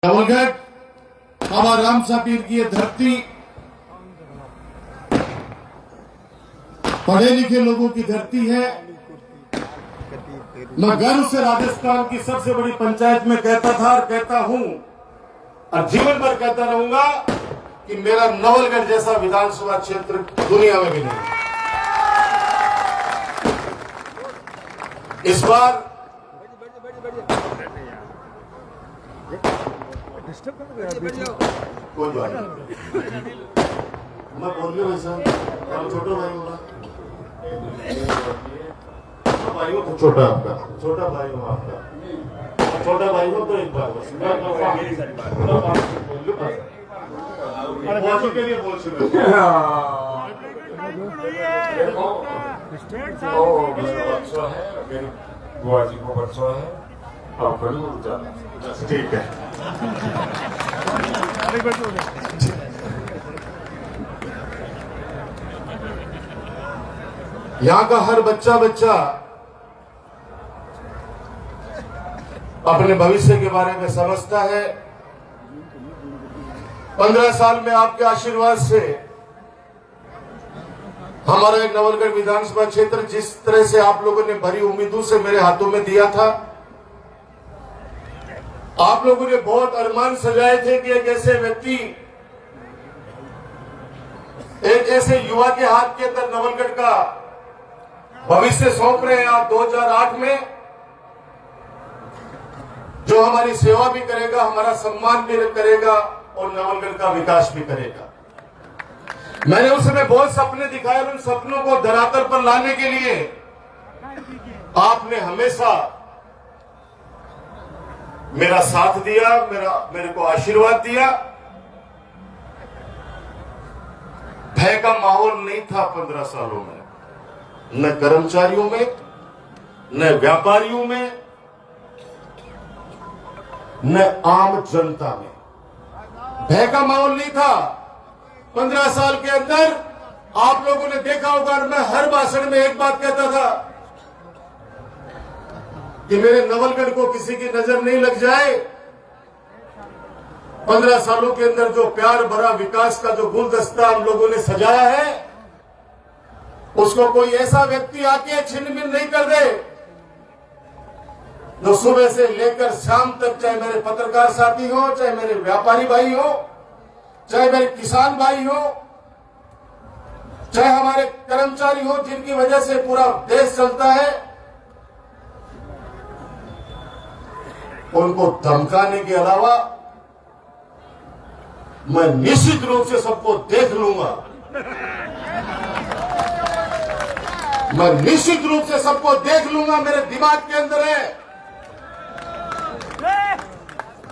नवलगढ़ बाबा राम सापीर की ये धरती पढ़े लिखे लोगों की धरती है। मैं गर्व से राजस्थान की सबसे बड़ी पंचायत में कहता था और कहता हूं और जीवन भर कहता रहूंगा कि मेरा नवलगढ़ जैसा विधानसभा क्षेत्र दुनिया में भी नहीं है। इस बार कोई बात नहीं, मैं बोल रही हूँ वैसा छोटा भाई होगा, भाई हो तो छोटा आपका, छोटा भाई हो आपका, छोटा भाई हो तो एक बार बस के लिए बोल सकते बुआ जी को बच्चा है और खड़ी ठीक है। यहाँ का हर बच्चा अपने भविष्य के बारे में समझता है। 15 साल में आपके आशीर्वाद से हमारा एक नवलगढ़ विधानसभा क्षेत्र जिस तरह से आप लोगों ने भरी उम्मीदों से मेरे हाथों में दिया था, आप लोगों ने बहुत अरमान सजाए थे कि एक ऐसे व्यक्ति, एक ऐसे युवा के हाथ के अंदर नवलगढ़ का भविष्य सौंप रहे हैं आप 2008 में, जो हमारी सेवा भी करेगा, हमारा सम्मान भी करेगा और नवलगढ़ का विकास भी करेगा। मैंने उस समय बहुत सपने दिखाए और उन सपनों को धरातल पर लाने के लिए आपने हमेशा मेरा साथ दिया, मेरे को आशीर्वाद दिया। भय का माहौल नहीं था 15 सालों में, न कर्मचारियों में, न व्यापारियों में, न आम जनता में भय का माहौल नहीं था। 15 साल के अंदर आप लोगों ने देखा होगा, और मैं हर भाषण में एक बात कहता था कि मेरे नवलगढ़ को किसी की नजर नहीं लग जाए। 15 सालों के अंदर जो प्यार भरा विकास का जो गुलदस्ता हम लोगों ने सजाया है, उसको कोई ऐसा व्यक्ति आके छिन-भिन नहीं कर दे, जो सुबह से लेकर शाम तक, चाहे मेरे पत्रकार साथी हो, चाहे मेरे व्यापारी भाई हो, चाहे मेरे किसान भाई हो, चाहे हमारे कर्मचारी हो, जिनकी वजह से पूरा देश चलता है, उनको धमकाने के अलावा मैं निश्चित रूप से सबको देख लूंगा। मैं निश्चित रूप से सबको देख लूंगा। मेरे दिमाग के अंदर है,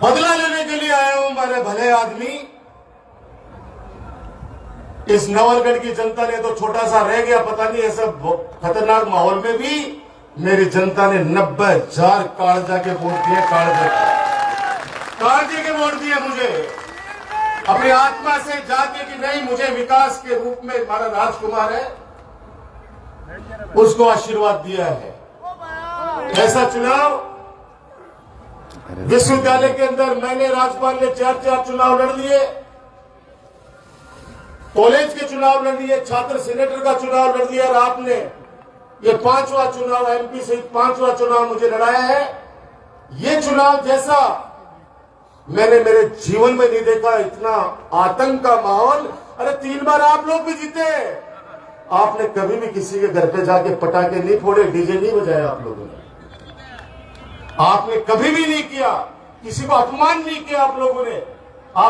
बदला लेने के लिए आया हूं मेरे भले आदमी। इस नवलगढ़ की जनता ने तो छोटा सा रह गया, पता नहीं ऐसा खतरनाक माहौल में भी मेरी जनता ने 90,000 कागजा के वोट दिए, कागजे के वोट दिए मुझे, अपनी आत्मा से जाके कि नहीं, मुझे विकास के रूप में हमारा राजकुमार है, उसको आशीर्वाद दिया है। ऐसा चुनाव विश्वविद्यालय के अंदर मैंने, राज्यपाल ने 4 चुनाव लड़ लिए, कॉलेज के चुनाव लड़ लिए, छात्र सेनेटर का चुनाव लड़ लिया, और आपने ये 5वां चुनाव, एमपी से 5वां चुनाव मुझे लड़ाया है। ये चुनाव जैसा मैंने मेरे जीवन में नहीं देखा, इतना आतंक का माहौल। अरे 3 बार आप लोग भी जीते, आपने कभी भी किसी के घर पे जाके पटाखे नहीं फोड़े, डीजे नहीं बजाया आप लोगों ने, आपने कभी भी नहीं किया, किसी को अपमान नहीं किया आप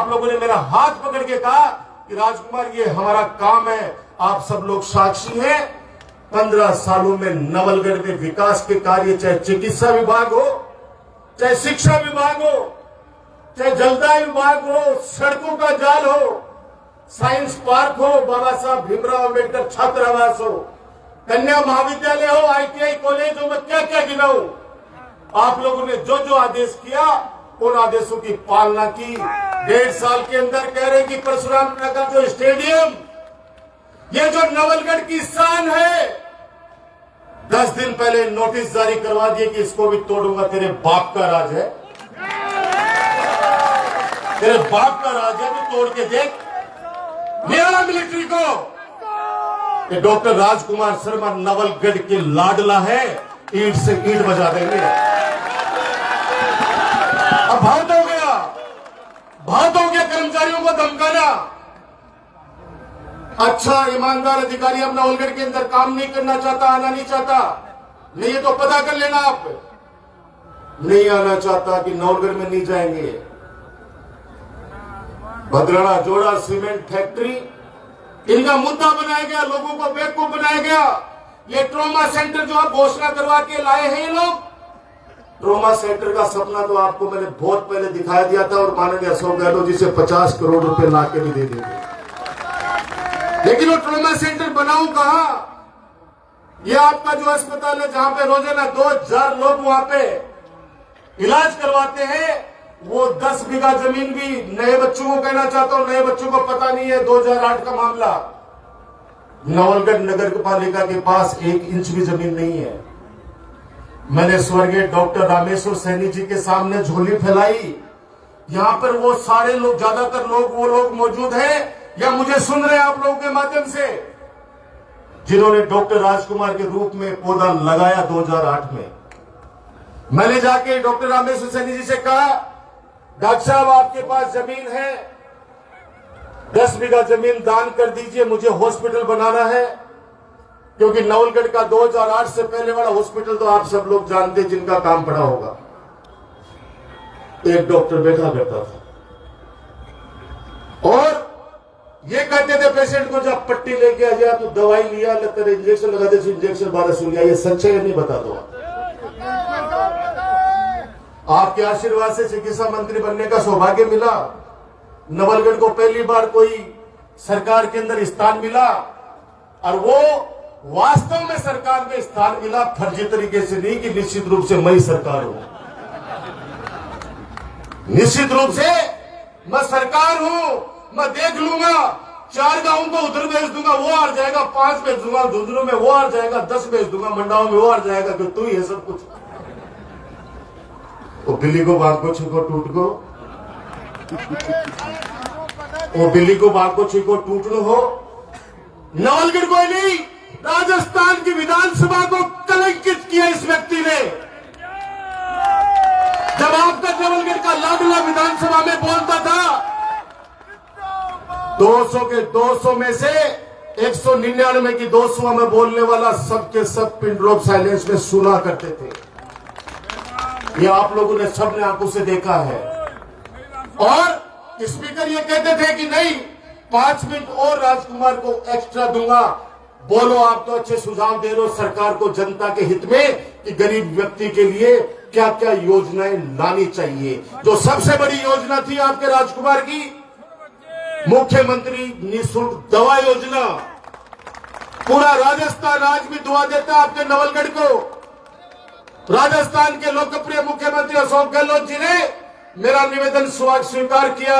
लोगों ने मेरा हाथ पकड़ के कहा कि राजकुमार ये हमारा काम है, आप सब लोग साक्षी हैं। 15 सालों में नवलगढ़ में विकास के कार्य, चाहे चिकित्सा विभाग हो, चाहे शिक्षा विभाग हो, चाहे जलदाय विभाग हो, सड़कों का जाल हो, साइंस पार्क हो, बाबा साहब भीमराव अम्बेडकर छात्रावास हो, कन्या महाविद्यालय हो, ITI कॉलेज हो, मैं क्या क्या गिनाऊं। आप लोगों ने जो जो आदेश किया, उन आदेशों की पालना की। 1.5 साल के अंदर कह रहे कि परशुराम नगर जो स्टेडियम, ये जो नवलगढ़ की शान है, 10 दिन पहले नोटिस जारी करवा दिए कि इसको भी तोड़ूंगा, तेरे बाप का राज है। तेरे बाप का राज है, तो तोड़ के देख। मेरा मिलिट्री को ये डॉक्टर राजकुमार शर्मा नवलगढ़ के लाडला है, ईंट से ईंट बजा देंगे। अब बहुत हो गया कर्मचारियों को धमकाना। अच्छा ईमानदार अधिकारी अब नवलगढ़ के अंदर काम नहीं करना चाहता, आना नहीं चाहता, नहीं ये तो पता कर लेना। आप नहीं आना चाहता कि नवलगढ़ में नहीं जाएंगे। भद्राड़ा जोड़ा सीमेंट फैक्ट्री, इनका मुद्दा बनाया गया, लोगों को बेवकूफ बनाया गया। ये ट्रॉमा सेंटर जो आप घोषणा करवा के लाए हैं, ये लोग ट्रॉमा सेंटर का सपना तो आपको मैंने बहुत पहले दिखाया दिया था, और माननीय अशोक गहलोत जी से 50 करोड़ रुपए ला के भी दे देंगे। लेकिन वो ट्रॉमा सेंटर बनाऊं कहां? ये आपका जो अस्पताल है जहां पे रोजाना 2000 लोग वहां पे इलाज करवाते हैं, वो 10 बीघा जमीन भी नए बच्चों को कहना चाहता हूं, नए बच्चों को पता नहीं है 2008 का मामला। नवलगढ़ नगर पालिका के पास 1 इंच भी जमीन नहीं है। मैंने स्वर्गीय डॉक्टर रामेश्वर सैनी जी के सामने झोली फैलाई। यहां पर वो सारे लोग, ज्यादातर लोग वो लोग मौजूद हैं या मुझे सुन रहे हैं आप लोगों के माध्यम से, जिन्होंने डॉक्टर राजकुमार के रूप में पौधा लगाया 2008 में। मैंने जाके डॉक्टर रामेश्वर सैनी जी से कहा, डॉक्टर साहब आपके पास जमीन है, 10 बीघा जमीन दान कर दीजिए, मुझे हॉस्पिटल बनाना है। क्योंकि नवलगढ़ का 2008 से पहले वाला हॉस्पिटल तो आप सब लोग जानते, जिनका काम पड़ा होगा, एक डॉक्टर बैठा करता था और ये कहते थे पेशेंट को, जब पट्टी लेके आ जाए तो दवाई लिया, तेरे इंजेक्शन लगा दे, इंजेक्शन 1200 लिया। ये सच्चाई नहीं, बता दो। आपके आशीर्वाद से चिकित्सा मंत्री बनने का सौभाग्य मिला। नवलगढ़ को पहली बार कोई सरकार के अंदर स्थान मिला, और वो वास्तव में सरकार में स्थान मिला, फर्जी तरीके से नहीं कि निश्चित रूप से मैं सरकार हूं। निश्चित रूप से मैं सरकार हूं, मैं देख लूंगा, 4 गांवों को उधर भेज दूंगा, वो हार जाएगा, 5 भेज दूंगा, झुंझुनू में वो हार जाएगा, 10 भेज दूंगा, मंडाओं में वो हार जाएगा, कि तू ही है सब कुछ। वो बिल्ली को बाघ को छीको टूट को, वो बिल्ली को बाघ को छीको टूटनो हो। नवलगढ़ को नहीं, राजस्थान की विधानसभा को कलंकित किया इस व्यक्ति ने। जब आपका नवलगढ़ का लाडला विधानसभा में बोलता था, 200 के 200 में से 199 की 200 में बोलने वाला सबके सब पिन ड्रॉप साइलेंस में सुना करते थे। ये आप लोगों ने सबने आंखों से देखा है। और स्पीकर ये कहते थे कि नहीं, 5 मिनट और राजकुमार को एक्स्ट्रा दूंगा। बोलो, आप तो अच्छे सुझाव दे रहे हो सरकार को जनता के हित में कि गरीब व्यक्ति के लिए क्या क्या योजनाएं लानी चाहिए। जो सबसे बड़ी योजना थी आपके राजकुमार की, मुख्यमंत्री निःशुल्क दवा योजना। पूरा राजस्थान आज भी दुआ देता है आपके नवलगढ़ को। राजस्थान के लोकप्रिय मुख्यमंत्री अशोक गहलोत जी ने मेरा निवेदन स्वीकार किया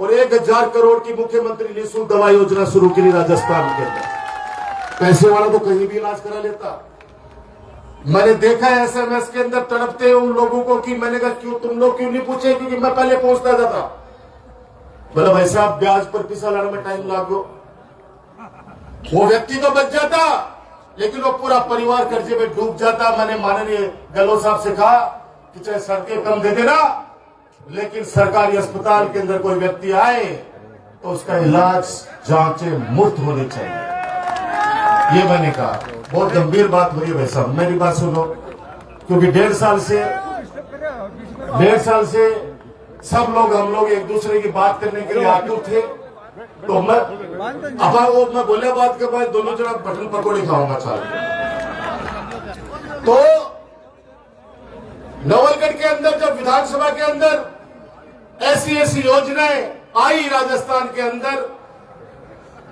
और 1000 करोड़ की मुख्यमंत्री निःशुल्क दवा योजना शुरू की राजस्थान के अंदर। पैसे वाला तो कहीं भी इलाज करा लेता। मैंने देखा है SMS के अंदर तड़पते उन लोगों को कि मैंने कहा क्यों तुम लोग क्यों नहीं पूछे, क्योंकि मैं पहले पहुंचता था। बोला भाई साहब ब्याज पर पैसा लाने में टाइम लागो। वो व्यक्ति तो बच जाता, लेकिन वो पूरा परिवार कर्जे में डूब जाता। मैंने माननीय गहलोत साहब से कहा कि चाहे सड़कें कम दे देना, लेकिन सरकारी अस्पताल के अंदर कोई व्यक्ति आए तो उसका इलाज जांचें मुफ्त होनी चाहिए। ये मैंने कहा। बहुत गंभीर बात हो रही है भाई साहब, मेरी बात सुनो, क्योंकि 1.5 साल से सब लोग, हम लोग एक दूसरे की बात करने के लिए आतुर थे। तो मैं बोले बात के बाद दोनों जगह बटन पकौड़े खाऊंगा चाल। तो नवलगढ़ के अंदर जब विधानसभा के अंदर ऐसी योजनाएं आई राजस्थान के अंदर,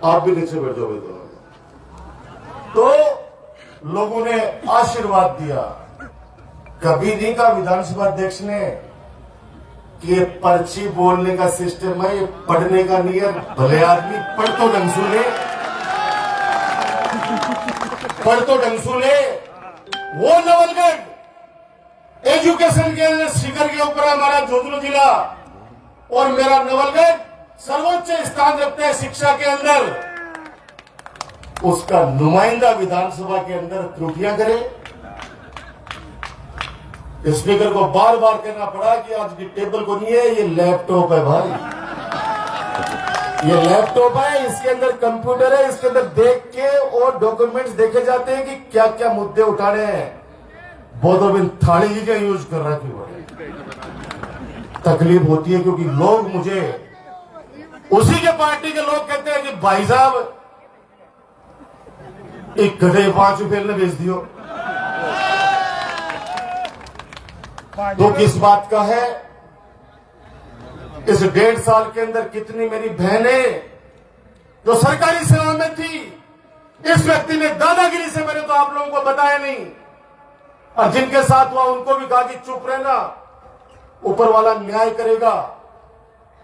आप भी नीचे बैठ जाओगे तो लोगों ने आशीर्वाद दिया। कभी नहीं कहा विधानसभा अध्यक्ष ने कि ये पर्ची बोलने का सिस्टम है, ये पढ़ने का नहीं है। भले आदमी पढ़ तो ढंग से ले, पढ़ तो ढंग से ले। वो नवलगढ़ एजुकेशन के अंदर शिखर के ऊपर हमारा झुंझुनू जिला और मेरा नवलगढ़ सर्वोच्च स्थान रखता है शिक्षा के अंदर, उसका नुमाइंदा विधानसभा के अंदर त्रुटियां करे। स्पीकर को बार बार कहना पड़ा कि आज टेबल को नहीं है, ये लैपटॉप है भाई, ये लैपटॉप है, इसके अंदर कंप्यूटर है, इसके अंदर देख के और डॉक्यूमेंट्स देखे जाते हैं कि क्या क्या मुद्दे उठाने हैं। बहुत बिन थाली ही का यूज कर रहा है। तकलीफ होती है क्योंकि लोग मुझे, उसी के पार्टी के लोग कहते हैं कि भाई साहब एक गधे 5 रुपये ने बेच दियो। तो किस बात का है? इस 1.5 साल के अंदर कितनी मेरी बहनें जो सरकारी सेवा में थी, इस व्यक्ति ने दादागिरी से, मैंने तो आप लोगों को बताया नहीं, और जिनके साथ हुआ उनको भी कहा कि चुप रहना, ऊपर वाला न्याय करेगा।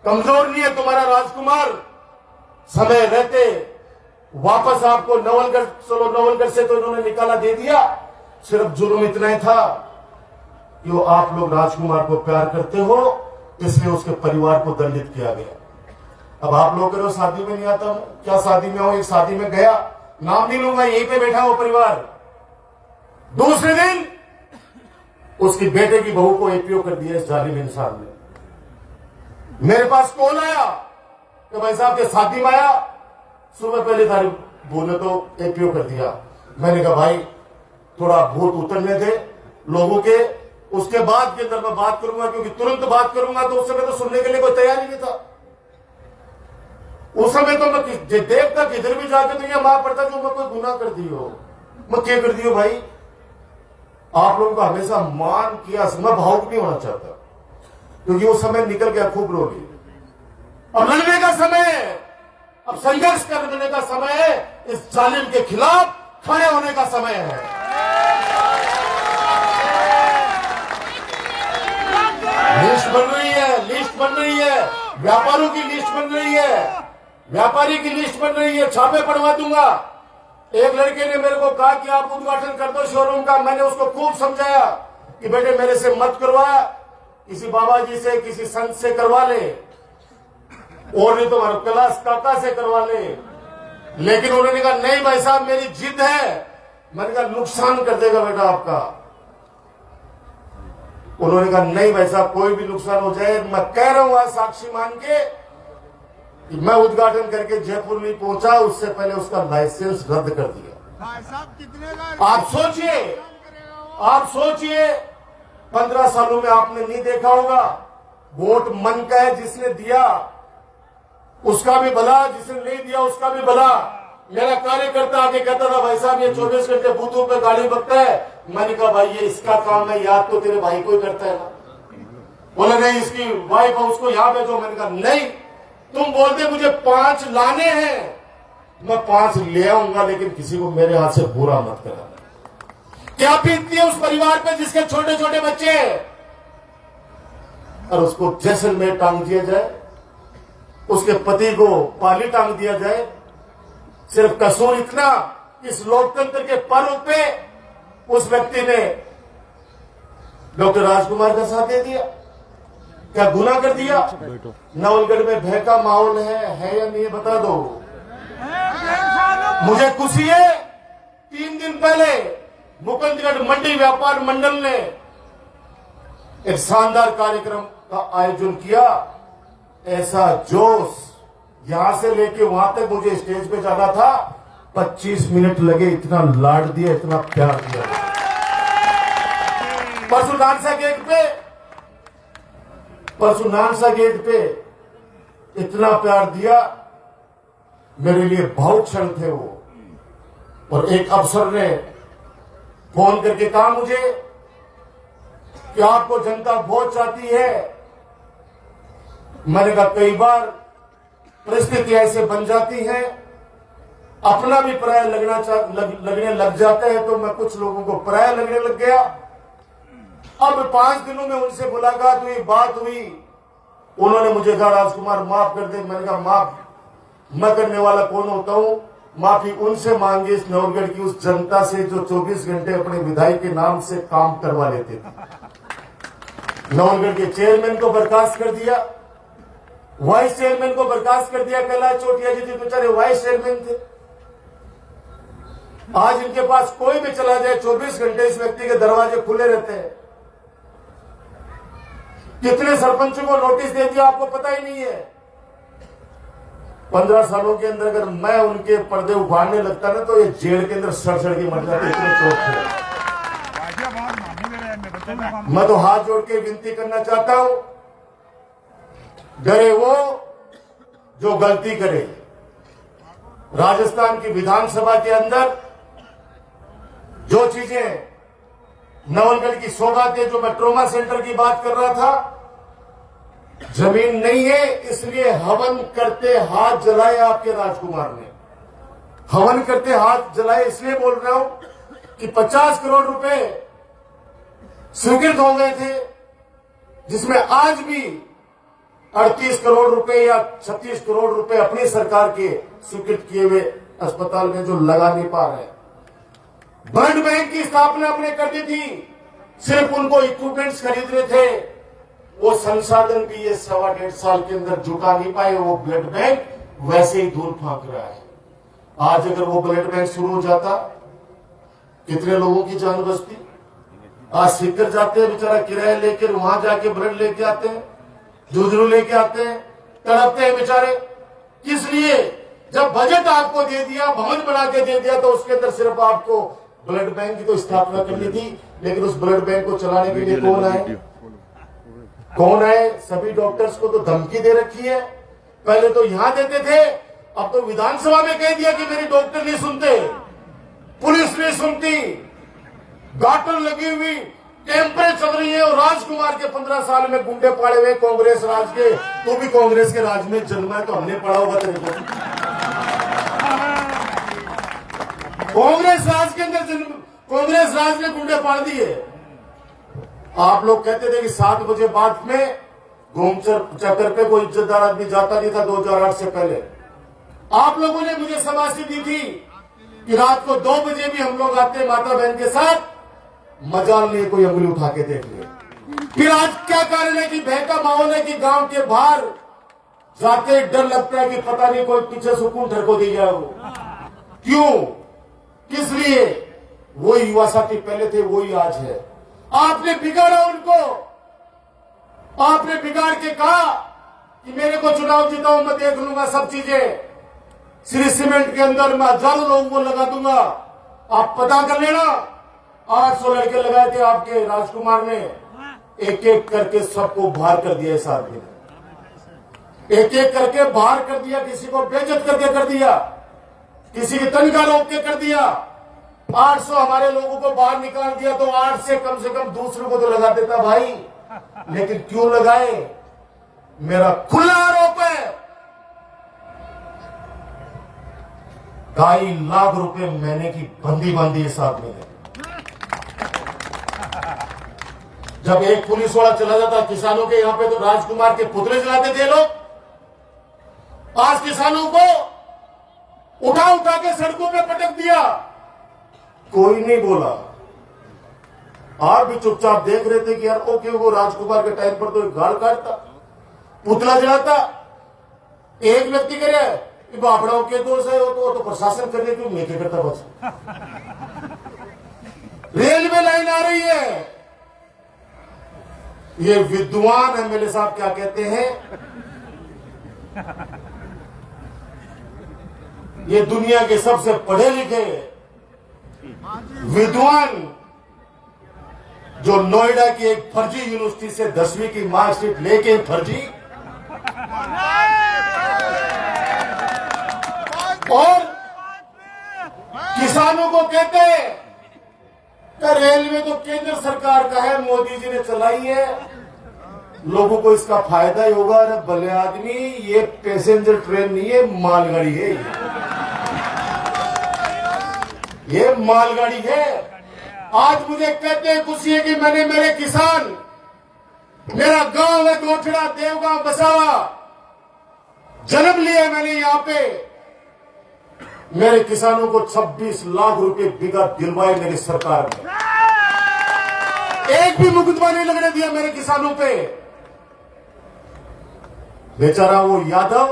कमजोर नहीं है तुम्हारा राजकुमार, समय रहते वापस आपको नवलगढ़, चलो नवलगढ़ से तो इन्होंने निकाला दे दिया, सिर्फ जुर्म इतना ही था कि वो आप लोग राजकुमार को प्यार करते हो, इसलिए उसके परिवार को दंडित किया गया। अब आप लोग करो शादी में नहीं आता हूं, क्या शादी में हो? एक शादी में गया, नाम नहीं लूंगा, यहीं पे बैठा वो परिवार, दूसरे दिन उसकी बेटे की बहू को एपीओ कर दिया इस जालिम इंसान ने। मेरे पास कॉल आया कि भाई साहब के शादी में आया, सुबह पहली तारीख बोले तो एपीओ कर दिया। मैंने कहा भाई थोड़ा भूत उतरने दे लोगों के, उसके बाद के अंदर मैं बात करूंगा, क्योंकि तुरंत बात करूंगा तो उस समय तो सुनने के लिए कोई तैयार ही नहीं था। उस समय तो मैं देखता किधर भी जाके तो यह मां पड़ता जो मैं कोई गुनाह कर दी हो, मैं क्या कर दी हो भाई। आप लोगों का हमेशा मान किया, मैं भावुक नहीं होना चाहता, क्योंकि वो समय निकल गया, खूब रोगी। अब लड़ने का समय है, अब संघर्ष करने का समय है, इस जालिम के खिलाफ खड़े होने का समय है। लिस्ट बन रही है, लिस्ट बन रही है, व्यापारियों की लिस्ट बन रही है, व्यापारी की लिस्ट बन रही है, छापे पड़वा दूंगा। एक लड़के ने मेरे को कहा कि आप उद्घाटन कर दो शोरूम का, मैंने उसको खूब समझाया कि बेटे मेरे से मत करवा, किसी बाबा जी से, किसी संत से करवा ले, और नहीं तो कैलाश काका से करवा ले। लेकिन उन्होंने कहा नहीं भाई साहब मेरी जिद है। मैंने कहा नुकसान कर देगा बेटा आपका। उन्होंने कहा नहीं भाई साहब कोई भी नुकसान हो जाए, मैं कह रहा हूं आज साक्षी मान के कि मैं उद्घाटन करके जयपुर नहीं पहुंचा, उससे पहले उसका लाइसेंस रद्द कर दिया। भाई साहब कितने का आप सोचिए 15 सालों में आपने नहीं देखा होगा, वोट मन का है, जिसने दिया उसका भी भला, जिसने नहीं दिया उसका भी भला। मेरा कार्यकर्ता आगे कहता था भाई साहब ये 24 घंटे बूथों पे गाड़ी बकता है। मैंने कहा भाई ये इसका काम है, याद तो तेरे भाई को ही करता है ना। बोले नहीं इसकी वाइफ है, उसको यहां भेजो। मैंने कहा नहीं, तुम बोलते मुझे 5 लाने हैं, मैं 5 ले आऊंगा, लेकिन किसी को मेरे हाथ से बुरा मत कराना। क्या बीतती है उस परिवार पे जिसके छोटे छोटे बच्चे हैं, और उसको जैसलमेर टांग दिया जाए, उसके पति को पाली टांग दिया जाए। सिर्फ कसूर इतना, इस लोकतंत्र के पर्व पे उस व्यक्ति ने डॉक्टर राजकुमार का साथ दे दिया। क्या गुनाह कर दिया? नवलगढ़ में भय का माहौल है या नहीं, बता दो मुझे। खुशी है 3 दिन पहले मुकुंदगढ़ मंडी व्यापार मंडल ने एक शानदार कार्यक्रम का आयोजन किया। ऐसा जोश, यहां से लेके वहां तक मुझे स्टेज पे जाना था, 25 मिनट लगे, इतना लाड दिया, इतना प्यार दिया। परसों नानसा गेट पे इतना प्यार दिया, मेरे लिए भावुक क्षण थे वो। और एक अफसर ने फोन करके कहा मुझे कि आपको जनता वोट चाहती है। मैंने कहा कई बार परिस्थिति ऐसे बन जाती है, अपना भी पराया लगने लग जाता है, तो मैं कुछ लोगों को पराया लगने लग गया। अब 5 दिनों में उनसे मुलाकात हुई, बात हुई, उन्होंने मुझे कहा राजकुमार माफ कर दे। मैंने कहा माफ मैं करने वाला कौन होता हूं, माफी उनसे मांगी इस नवलगढ़ की उस जनता से जो 24 घंटे अपने विधायक के नाम से काम करवा लेते थे। नवलगढ़ के चेयरमैन को बर्खास्त कर दिया, वाइस चेयरमैन को बर्खास्त कर दिया। कैलाश चौटिया जी थे, बेचारे वाइस चेयरमैन थे। आज इनके पास कोई भी चला जाए 24 घंटे इस व्यक्ति के दरवाजे खुले रहते हैं। कितने सरपंचों को नोटिस दे दिया आपको पता ही नहीं है। 15 सालों के अंदर अगर मैं उनके पर्दे उखाड़ने लगता ना तो ये जेल के अंदर सड़ के मर जाते, इतने चोट थे। मैं तो हाथ जोड़ के विनती करना चाहता हूं, डरे वो जो गलती करे। राजस्थान की विधानसभा के अंदर जो चीजें नवलगढ़ की सौगातें, जो मैं ट्रोमा सेंटर की बात कर रहा था, जमीन नहीं है इसलिए हवन करते हाथ जलाए आपके राजकुमार ने। हवन करते हाथ जलाए इसलिए बोल रहा हूं कि 50 करोड़ रुपए स्वीकृत हो गए थे, जिसमें आज भी 38 करोड़ रुपए या 36 करोड़ रुपए अपनी सरकार के स्वीकृत किए हुए अस्पताल में जो लगा नहीं पा रहे। ब्लड बैंक की स्थापना हमने कर दी थी, सिर्फ उनको इक्विपमेंट्स खरीदने थे, वो संसाधन भी ये 1.25 साल के अंदर जुटा नहीं पाए। वो ब्लड बैंक वैसे ही धूल फांक रहा है। आज अगर वो ब्लड बैंक शुरू हो जाता, कितने लोगों की जान बचती। आज सीकर जाते हैं बेचारा किराया लेकर, वहां जाके ब्लड लेके आते हैं, जुजरू लेके आते हैं, तड़पते हैं बेचारे। किस लिए? जब बजट आपको दे दिया, भवन बना के दे दिया, तो उसके अंदर सिर्फ आपको ब्लड बैंक की तो स्थापना करनी थी, लेकिन उस ब्लड बैंक को चलाने के लिए कौन है? कौन है? सभी डॉक्टर्स को तो धमकी दे रखी है। पहले तो यहां देते थे, अब तो विधानसभा में कह दिया कि मेरी डॉक्टर नहीं सुनते, पुलिस नहीं सुनती, गाटर लगी हुई, कैंपें चल रही है। और राजकुमार के 15 साल में गुंडे पाड़े हुए कांग्रेस राज के। तो भी कांग्रेस के राज में जन्मा है तो हमने पढ़ा होगा तेरे को। कांग्रेस राज के अंदर कांग्रेस राज ने गुंडे पाड़ दिए। आप लोग कहते थे कि 7 बजे बाद में घूम चक्कर पे कोई इज्जतदार आदमी जाता नहीं था 2008 से पहले। आप लोगों ने मुझे शाबाशी दी थी कि रात को 2 बजे भी हम लोग आते माता बहन के साथ, मजाल नहीं कोई अंगुली उठा के देख ले। फिर आज क्या कारण है कि भय का माहौल है कि गांव के बाहर जाते डर लगता है कि पता नहीं कोई पीछे सुकून ठरको दे जाए। वो क्यों? किस लिए? वही युवा साथी पहले थे, वही आज है। आपने बिगाड़ा उनको। आपने बिगाड़ के कहा कि मेरे को चुनाव जिताओ, मैं देख लूंगा सब चीजें। श्री सीमेंट के अंदर मैं हजारों लोगों को लगा दूंगा, आप पता कर लेना। 800 लड़के लगाए थे आपके राजकुमार ने, एक एक करके सबको बाहर कर दिया। इस आदमी ने एक एक करके बाहर कर दिया, किसी को बेइज्जत करके कर दिया, किसी की तनख्वाह रोक के कर दिया। 800 हमारे लोगों को बाहर निकाल दिया, तो 8 से कम दूसरों को तो लगा देता भाई। लेकिन क्यों लगाए? मेरा खुला आरोप है 2.5 लाख रुपए महीने की बंदी बांधी इस आदमी ने। जब एक पुलिस वाला चला जाता किसानों के यहां पे, तो राजकुमार के पुतले जलाते थे लोग। आज किसानों को उठा उठा के सड़कों पे पटक दिया, कोई नहीं बोला। आप भी चुपचाप देख रहे थे कि यार ओके, वो राजकुमार के टाइम पर तो एक गाल काटता, पुतला जलाता। एक व्यक्ति करे कि बापड़ाओं के दोष है, वो तो प्रशासन करने क्यों नहीं करता। बस रेलवे लाइन आ रही है, ये विद्वान एमएलए साहब क्या कहते हैं, ये दुनिया के सबसे पढ़े लिखे विद्वान, जो नोएडा की एक फर्जी यूनिवर्सिटी से 10वीं की मार्कशीट लेके फर्जी, और किसानों को कहते हैं कि रेलवे तो केंद्र सरकार का है, मोदी जी ने चलाई है, लोगों को इसका फायदा ही होगा। अरे भले आदमी, ये पैसेंजर ट्रेन नहीं है, मालगाड़ी है। ये मालगाड़ी है। आज मुझे कहते हैं खुशी है कि मैंने मेरे किसान, मेरा गांव है गोठड़ा, देवगांव, बसावा, जन्म लिया मैंने यहां पे। मेरे किसानों को 26 लाख रुपए बीघा दिलवाए मेरी सरकार ने। एक भी मुकदमा नहीं लगने दिया मेरे किसानों पे। बेचारा वो यादव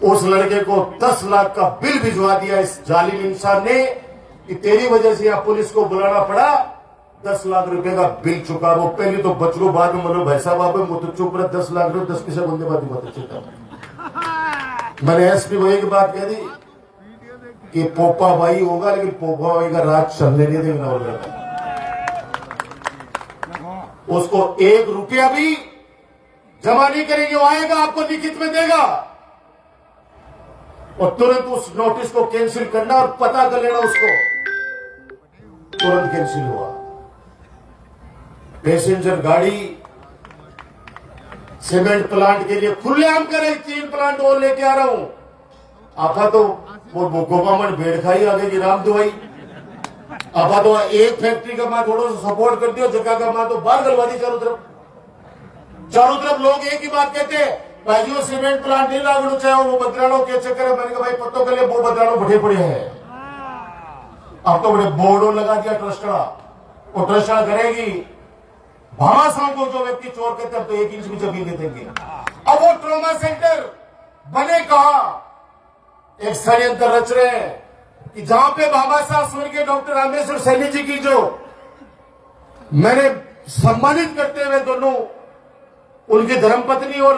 उस लड़के को 10 लाख का बिल भिजवा दिया इस जालिम इंसान ने कि तेरी वजह से यहां पुलिस को बुलाना पड़ा, 10 लाख रुपए का बिल चुका। वो पहले तो बच लो, बाद में मतलब भाई साहब आप वो तो चुप रहा, 10 लाख रुपए 10 पैसे बंदे बात बहुत अच्छी था। मैंने एसपी को एक बात कह दी कि पोपा भाई होगा, लेकिन पोपा भाई का राज चलने नहीं देगा। उसको 1 रुपया भी जमा नहीं करेंगे, वो आएगा आपको लिखित में देगा और तुरंत उस नोटिस को कैंसिल करना और पता कर लेना उसको। तुरंत कैंसिल हुआ। पैसेंजर गाड़ी सीमेंट प्लांट के लिए खुलेआम करे, 3 प्लांट और लेके आ रहा हूं। आपा तो वो गोपामन भेड़ खाई आगे की राम दुआई। आपा तो एक फैक्ट्री का मैं थोड़ा सा सपोर्ट कर दिया, जगह का मैं तो बाहर गलवादी चारों तरफ लोग एक ही बात कहते हैं, भाई जी वो सीमेंट प्लांट नहीं लागू चाहे वो बदलानो के चक्कर है। मैंने कहा भाई पत्तों के लिए वो बदलानो बढ़े पड़े हैं। अब तो बड़े बोर्डो लगा दिया ट्रस्टड़ा, वो ट्रस्टड़ा करेगी भामाशाह को जो व्यक्ति चोर कहते हैं, तो 1 इंच भी जमीन दे देंगे। अब वो ट्रॉमा सेंटर बने कहा, एक षड्यंत्र रच रहे हैं कि जहां पे भामाशाह स्वर्गीय डॉक्टर रामेश्वर सैनी जी की जो मैंने सम्मानित करते हुए दोनों उनकी धर्मपत्नी और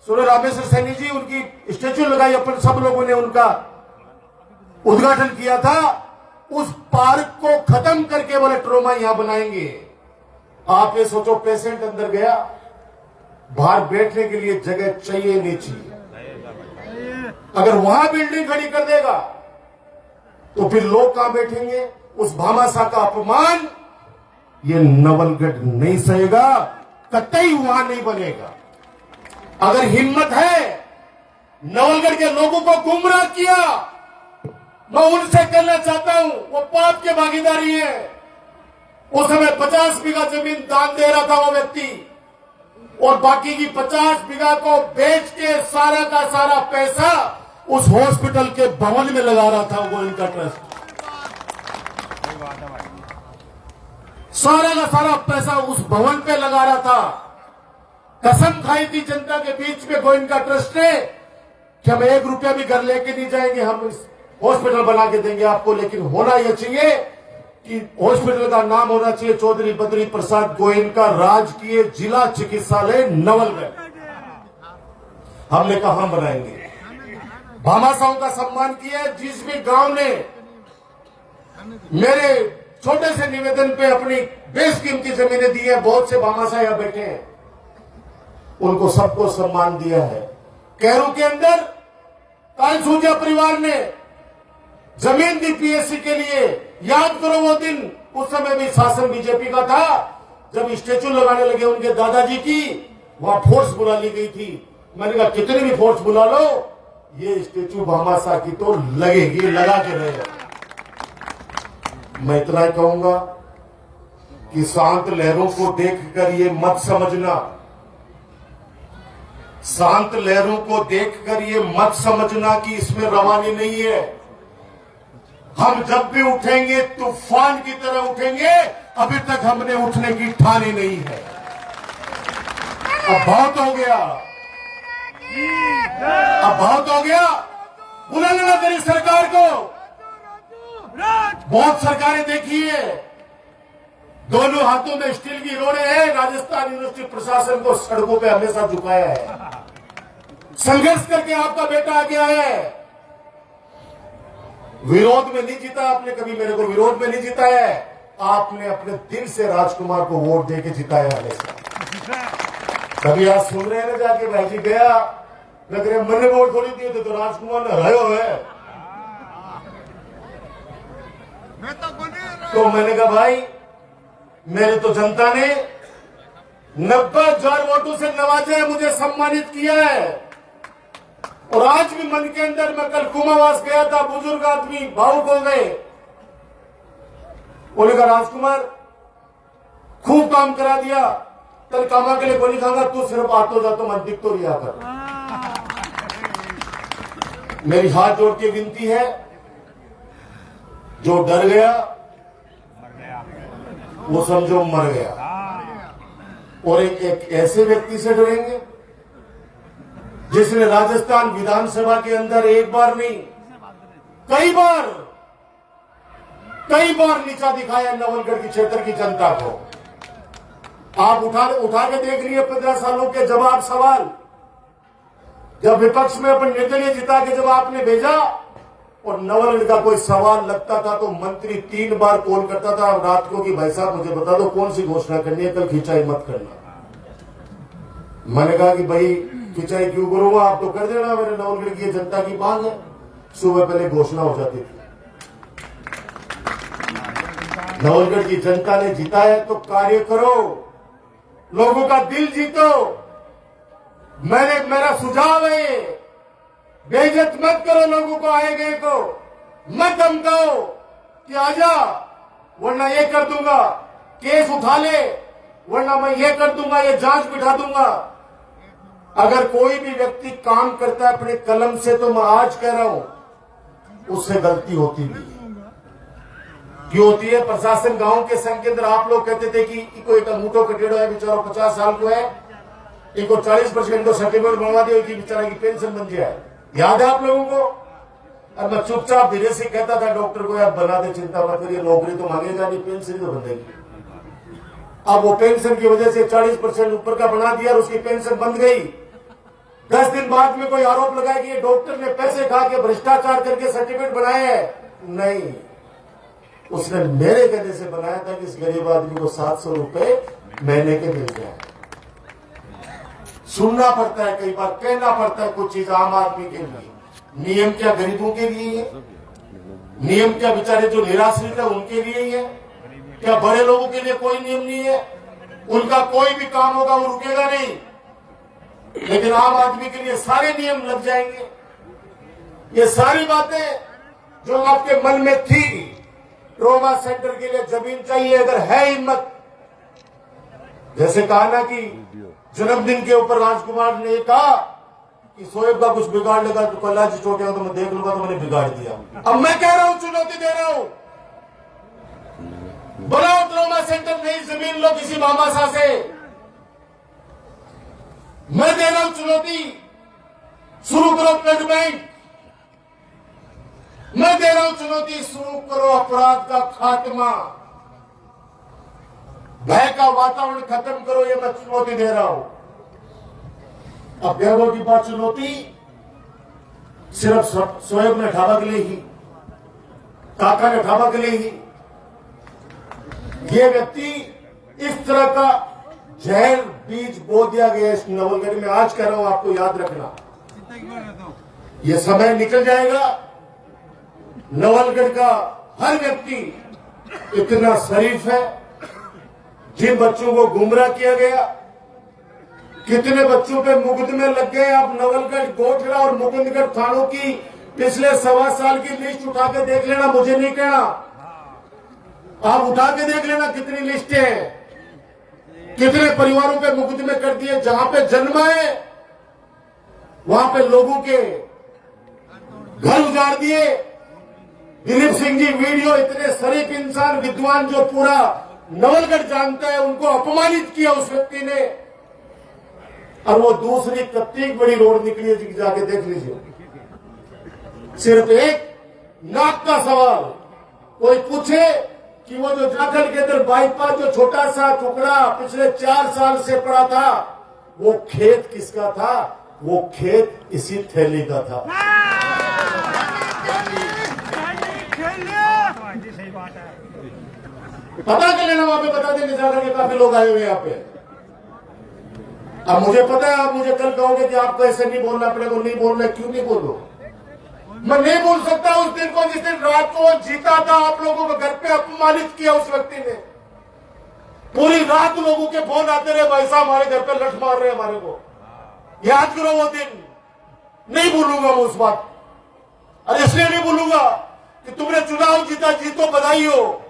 सूर्य रामेश्वर सैनी जी उनकी स्टेच्यू लगाई, अपन सब लोगों ने उनका उद्घाटन किया था। उस पार्क को खत्म करके बोले ट्रोमा यहां बनाएंगे। आप ये सोचो, पेशेंट अंदर गया, बाहर बैठने के लिए जगह चाहिए नहीं चाहिए। अगर वहां बिल्डिंग खड़ी कर देगा तो फिर लोग कहां बैठेंगे? उस भामाशाह का अपमान ये नवलगढ़ नहीं सहेगा, कतई वहां नहीं बनेगा। अगर हिम्मत है नवलगढ़ के लोगों को गुमराह किया, मैं उनसे कहना चाहता हूं, वो पाप के भागीदारी है। उस समय 50 बीघा जमीन दान दे रहा था वो व्यक्ति, और बाकी की 50 बीघा को बेच के सारा का सारा पैसा उस हॉस्पिटल के भवन में लगा रहा था वो इनका ट्रस्ट। सारा का सारा पैसा उस भवन पे लगा रहा था। कसम खाई थी जनता के बीच में गोइंका ट्रस्ट ने कि हम 1 रुपया भी घर लेके नहीं जाएंगे, हम हॉस्पिटल बना के देंगे आपको। लेकिन होना यह चाहिए कि हॉस्पिटल का नाम होना चाहिए चौधरी बद्री प्रसाद गोयनका राजकीय जिला चिकित्सालय नवलगढ़। हमने कहा हम बनाएंगे। भामाशाहों का सम्मान किया। जिस भी गांव ने मेरे छोटे से निवेदन पे अपनी बेशकीमती जमीनें दी है, बहुत से भामाशाह यहां बैठे हैं, उनको सबको सम्मान दिया है। कैरू के अंदर कालसूजा परिवार ने जमीन दी पीएससी के लिए। याद करो वो दिन, उस समय भी शासन बीजेपी का था, जब स्टेच्यू लगाने लगे उनके दादाजी की, वहां फोर्स बुला ली गई थी। मैंने कहा कितनी भी फोर्स बुला लो, ये स्टेच्यू भामाशाह की तो लगेगी, लगा के रहेगा। मैं इतना ही कहूंगा कि शांत लहरों को देखकर ये मत समझना, शांत लहरों को देखकर ये मत समझना कि इसमें रवानी नहीं है। हम जब भी उठेंगे तूफान की तरह उठेंगे। अभी तक हमने उठने की ठानी नहीं है। अब बहुत हो गया, अब बहुत हो गया। बुला लेना तेरी सरकार को। बहुत सरकारें देखी है, दोनों हाथों में स्टील की रोड़े हैं। राजस्थान यूनिवर्सिटी प्रशासन को सड़कों पे हमेशा झुकाया है। संघर्ष करके आपका बेटा आ गया है। विरोध में नहीं जीता आपने, कभी मेरे को विरोध में नहीं जिताया है। आपने अपने दिल से राजकुमार को वोट देके जिताया हमेशा। कभी आज सुन रहे हैं ना, जाके भाई जी गया लग रहे मैंने वोट थोड़ी दिए थे, तो राजकुमार ने हरायो है। तो मैंने कहा भाई, मेरे तो जनता ने 90,000 वोटों से नवाजा है, मुझे सम्मानित किया है। और आज भी मन के अंदर, मैं कल कुमावास गया था, बुजुर्ग आदमी भावुक हो गए। बोले कहा राजकुमार खूब काम करा दिया, कल कामा के लिए गोली खाऊंगा, तू सिर्फ आतो जातो मन दिख तो रिया कर। मेरी हाथ जोड़ के विनती है, जो डर गया वो समझो मर गया। और एक ऐसे व्यक्ति से डरेंगे जिसने राजस्थान विधानसभा के अंदर एक बार नहीं कई बार नीचा दिखाया नवलगढ़ की क्षेत्र की जनता को। आप उठा के देख लिए 15 सालों के जवाब सवाल। जब विपक्ष में अपन निर्दलीय जिता के जब आपने भेजा और नवलगढ़ का कोई सवाल लगता था तो मंत्री 3 बार कॉल करता था रात को कि भाई साहब मुझे बता दो कौन सी घोषणा करनी है, कल खिंचाई मत करना। मैंने कहा कि भाई खिंचाई क्यों करूंगा, आप तो कर देना, मेरे नवलगढ़ की जनता की मांग है। सुबह पहले घोषणा हो जाती थी। नवलगढ़ की जनता ने जीता है तो कार्य करो, लोगों का दिल जीतो। मेरा सुझाव है, बेइज्जत मत करो लोगों को, आए गए को मत धमकाओ कि आजा वरना ये कर दूंगा, केस उठा ले वरना मैं ये कर दूंगा, ये जांच बिठा दूंगा। अगर कोई भी व्यक्ति काम करता है अपने कलम से तो मैं आज कह रहा हूं उससे गलती होती भी है। क्यों होती है? प्रशासन गांव के संघ के अंदर आप लोग कहते थे कि इको एक अंगूठो कटेड़ो है, बेचारा 50 साल को है, इनको 40% सर्टिफिकेट बनवा दिया कि बेचारा की पेंशन बन जाए। याद है आप लोगों को? अब मैं चुपचाप धीरे से कहता था डॉक्टर को, यार बना दे, चिंता मत करिए, नौकरी तो मांगेगा नहीं, पेंशन तो बंदेगी। अब वो पेंशन की वजह से 40% ऊपर का बना दिया और उसकी पेंशन बंद गई। 10 दिन बाद में कोई आरोप लगाया कि ये डॉक्टर ने पैसे खा के भ्रष्टाचार करके सर्टिफिकेट बनाए हैं। नहीं, उसने मेरे कहने से बनाया था कि इस गरीब आदमी को 700 रुपए महीने के मिल जाए। सुनना पड़ता है, कई बार कहना पड़ता है कुछ चीज आम आदमी के लिए। नियम क्या गरीबों के लिए है? नियम क्या बेचारे जो निराश्रित है उनके लिए ही है? क्या बड़े लोगों के लिए कोई नियम नहीं है? उनका कोई भी काम होगा वो रुकेगा नहीं, लेकिन आम आदमी के लिए सारे नियम लग जाएंगे। ये सारी बातें जो आपके मन में थी, ट्रॉमा सेंटर के लिए जमीन चाहिए, अगर है हिम्मत, जैसे कहा ना कि जन्मदिन के ऊपर राजकुमार ने कहा कि शोएब का कुछ बिगाड़ लेगा तो कल्ला जी चोटेगा तो मैं देख लूंगा, तो मैंने बिगाड़ दिया। अब मैं कह रहा हूं, चुनौती दे रहा हूं, बनाओ ट्रॉमा सेंटर, नई जमीन लो किसी मामासा से। मैं दे रहा हूं चुनौती, शुरू करो ब्लड बैंक। मैं दे रहा हूं चुनौती, शुरू करो अपराध का खात्मा, भय का वातावरण खत्म करो। ये मैं चुनौती दे रहा हूं। अब गैरों की बात चुनौती सिर्फ शोएब ने ढाबा के लिए ही, काका ने ढाबा के लिए ही, ये व्यक्ति इस तरह का जहर बीज बो दिया गया इस नवलगढ़ में। आज कह रहा हूं, आपको याद रखना, ये समय निकल जाएगा। नवलगढ़ का हर व्यक्ति इतना शरीफ है। जिन बच्चों को गुमराह किया गया, कितने बच्चों पे मुकदमे लग गए। आप नवलगढ़, गोठरा और मुकुंदगढ़ थानों की पिछले 1.25 साल की लिस्ट उठा के देख लेना, मुझे नहीं कहना, आप उठा के देख लेना कितनी लिस्टें हैं, कितने परिवारों पे मुकदमे कर दिए। जहां पे जन्म है वहां पे लोगों के घर उजाड़ दिए। दिलीप सिंह जी वीडियो, इतने शरीफ इंसान, विद्वान, जो पूरा नवलगढ़ जानता है, उनको अपमानित किया उस व्यक्ति ने। और वो दूसरी कितनी बड़ी रोड निकली है, जाके देख लीजिए। सिर्फ एक नाक का सवाल, कोई पूछे कि वो जो झारखंड के अंदर बाईपास जो छोटा सा टुकड़ा पिछले 4 साल से पड़ा था, वो खेत किसका था? वो खेत इसी थैली का था। पता कर लेना, वहां पे बता देंगे, झारखंड के काफी लोग आए हुए यहाँ पे। अब मुझे पता है आप मुझे कल कहोगे कि आपको ऐसे नहीं बोलना पड़ेगा, नहीं बोलना। क्यों नहीं बोलो? मैं नहीं बोल सकता उस दिन को जिस दिन रात को जीता था, आप लोगों को घर पे अपमानित किया उस व्यक्ति ने। पूरी रात लोगों के फोन आते रहे, भाई साहब हमारे घर पे लठ मार रहे हैं हमारे को। याद करो वो दिन, नहीं भूलूंगा मैं उस बात। और इसलिए नहीं भूलूंगा कि तुमने चुनाव जीता, जीतो बधाई हो,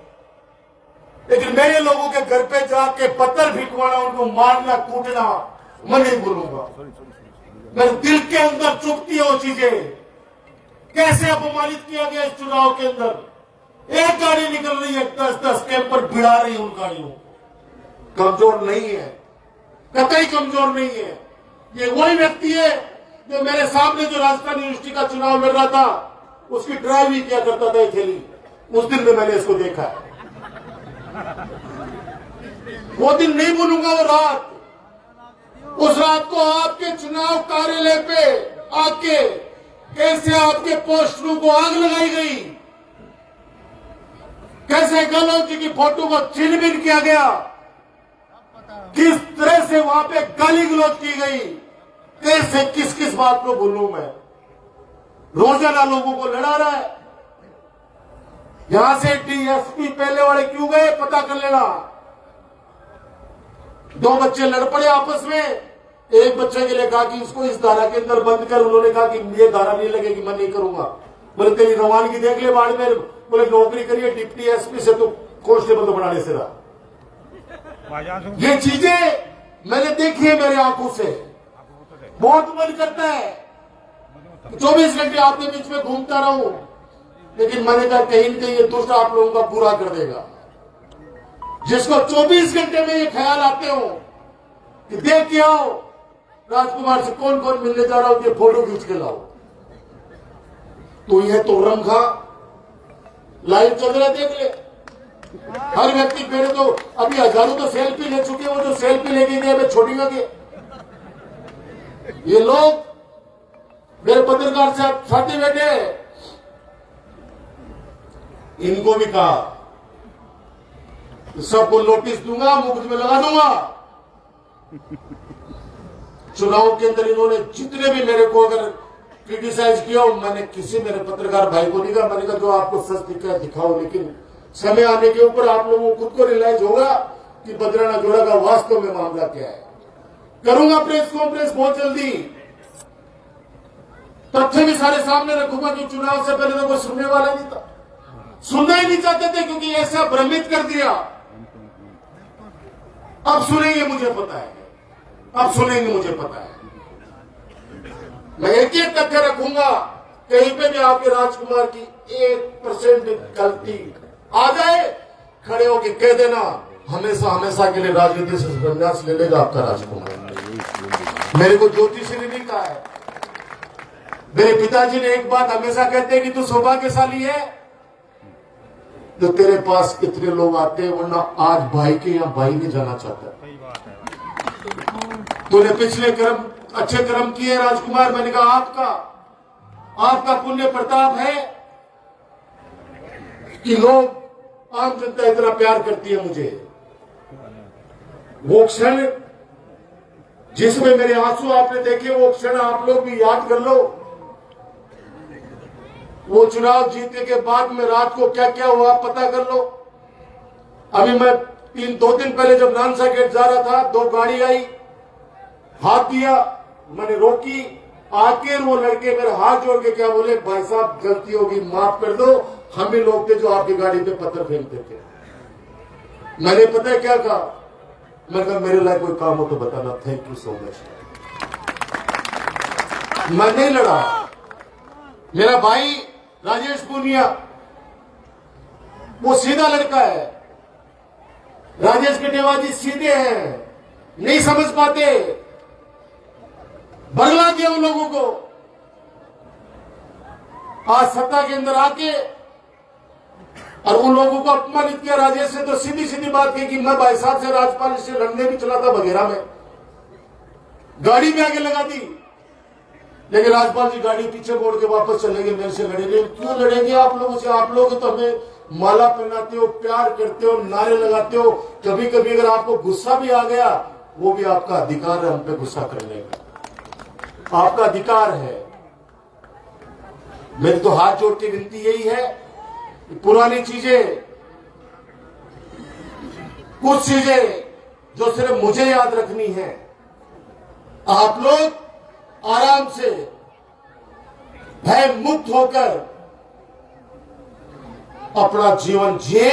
लेकिन मेरे लोगों के घर पे जाके पत्थर फेंकवाना, उनको मारना, कूटना, मैं नहीं भूलूंगा। मेरे दिल के अंदर चुभती है वो चीजें। कैसे अपमानित किया गया इस चुनाव के अंदर। एक गाड़ी निकल रही है, 10-10 कैंपर भिड़ा रही है उन गाड़ियों। कमजोर नहीं है, कतई कमजोर नहीं है। ये वही व्यक्ति है जो मेरे सामने जो राजस्थान यूनिवर्सिटी का चुनाव लड़ रहा था उसकी ड्राइव ही किया करता था थैली। उस दिन में मैंने इसको देखा है। वो दिन नहीं भूलूंगा, वो रात। उस रात को आपके चुनाव कार्यालय पे आके कैसे आपके पोस्टरों को आग लगाई गई, कैसे गहलोत जी की फोटो को छीन-बीन किया गया, किस तरह से वहां पे गाली गलौज की गई, कैसे किस किस बात को भूलूं मैं। रोजाना लोगों को लड़ा रहा है। यहां से डीएसपी पहले वाले क्यों गए पता कर लेना। 2 बच्चे लड़ पड़े आपस में। एक बच्चे के लिए कहा कि इसको इस धारा के अंदर बंद कर। उन्होंने कहा कि ये धारा नहीं लगेगी, मैं नहीं करूंगा। बोले तेरी रवानगी देख ले बाद में। बोले नौकरी करिए डिप्टी एसपी से तो कांस्टेबल तो बनाने से रहा। ये चीजें मैंने देखी है मेरी आंखों से। बहुत मन करता है 24 घंटे आपके बीच में घूमता रहूं, लेकिन मैंने कहा कहीं न कहीं ये दुष्ट आप लोगों का बुरा कर देगा। जिसको 24 घंटे में ये ख्याल आते हो कि देख के आओ राजकुमार से कौन कौन मिलने जा रहा हो, ये फोटो खींच के लाओ, तो यह तो रंखा लाइव चल रहा देख ले। हर व्यक्ति मेरे तो अभी हजारों तो सेल्फी ले चुके, वो जो सेल्फी लेके गए मैं छोड़ेगा के। ये लोग मेरे पत्रकार साथी बैठे, इनको भी कहा सबको नोटिस दूंगा, मुफ्त में लगा दूंगा। चुनाव के अंदर इन्होंने जितने भी मेरे को अगर क्रिटिसाइज किया, मैंने किसी मेरे पत्रकार भाई को नहीं कहा। मैंने कहा जो आपको सच दिखा है दिखाओ, लेकिन समय आने के ऊपर आप लोगों को खुद को रियलाइज होगा कि बद्राना जोड़ा का वास्तव में मामला क्या है। करूंगा प्रेस कॉन्फ्रेंस बहुत जल्दी, तथ्य भी सारे सामने रखूंगा कि चुनाव से पहले तो कोई सुनने वाला नहीं था, सुनना ही नहीं चाहते थे क्योंकि ऐसा भ्रमित कर दिया। अब सुनेंगे मुझे पता है, अब सुनेंगे मुझे पता है। मैं एक एक तथ्य रखूंगा, कहीं पे भी आपके राजकुमार की 1% गलती आ जाए, खड़े होकर कह देना हमेशा हमेशा के लिए राजनीति से संन्यास ले लेगा आपका राजकुमार। मेरे को ज्योतिषी ने भी कहा है, मेरे पिताजी ने एक बात हमेशा कहते हैं कि तू सौभाग्यशाली है तो तेरे पास इतने लोग आते हैं, वरना आज भाई के यहाँ भाई नहीं जाना चाहता। तूने पिछले कर्म अच्छे कर्म किए राजकुमार। मैंने कहा आपका पुण्य प्रताप है कि लोग आम जनता इतना प्यार करती है मुझे। वो क्षण जिसमें मेरे आंसू आपने देखे, वो क्षण आप लोग भी याद कर लो। वो चुनाव जीतने के बाद में रात को क्या क्या हुआ पता कर लो। अभी मैं 2 दिन पहले जब नानसा गेट जा रहा था, 2 गाड़ी आई, हाथ दिया, मैंने रोकी, आके वो लड़के मेरे हाथ जोड़ के क्या बोले, भाई साहब गलती होगी माफ कर दो, हम ही लोग थे जो आपकी गाड़ी पे पत्थर फेंकते थे। मैंने पता है क्या कहा, मैं कहा मेरे लायक कोई काम हो तो बताना, थैंक यू सो मच। मैं नहीं लड़ा। मेरा भाई राजेश पूनिया वो सीधा लड़का है, राजेश कटेवाजी सीधे हैं, नहीं समझ पाते, बगला दिया उन लोगों को। आज सत्ता के अंदर आके और उन लोगों को अपमानित किया। राजेश ने तो सीधी सीधी बात की कि मैं भाई साहब से राज्यपाल से लड़ने भी चला था बघेरा में, गाड़ी में आगे लगा दी, लेकिन राज्यपाल जी गाड़ी पीछे मोड़ के वापस चले गए, मेरे से लड़े नहीं। क्यों लड़ेंगे आप लोगों से? आप लोग तो हमें माला पहनाते हो, प्यार करते हो, नारे लगाते हो। कभी कभी अगर आपको गुस्सा भी आ गया, वो भी आपका अधिकार है हम पे गुस्सा करने का, आपका अधिकार है। मेरी तो हाथ जोड़ के विनती यही है कि पुरानी चीजें, कुछ चीजें जो सिर्फ मुझे याद रखनी है, आप लोग आराम से भय मुक्त होकर अपना जीवन जिए।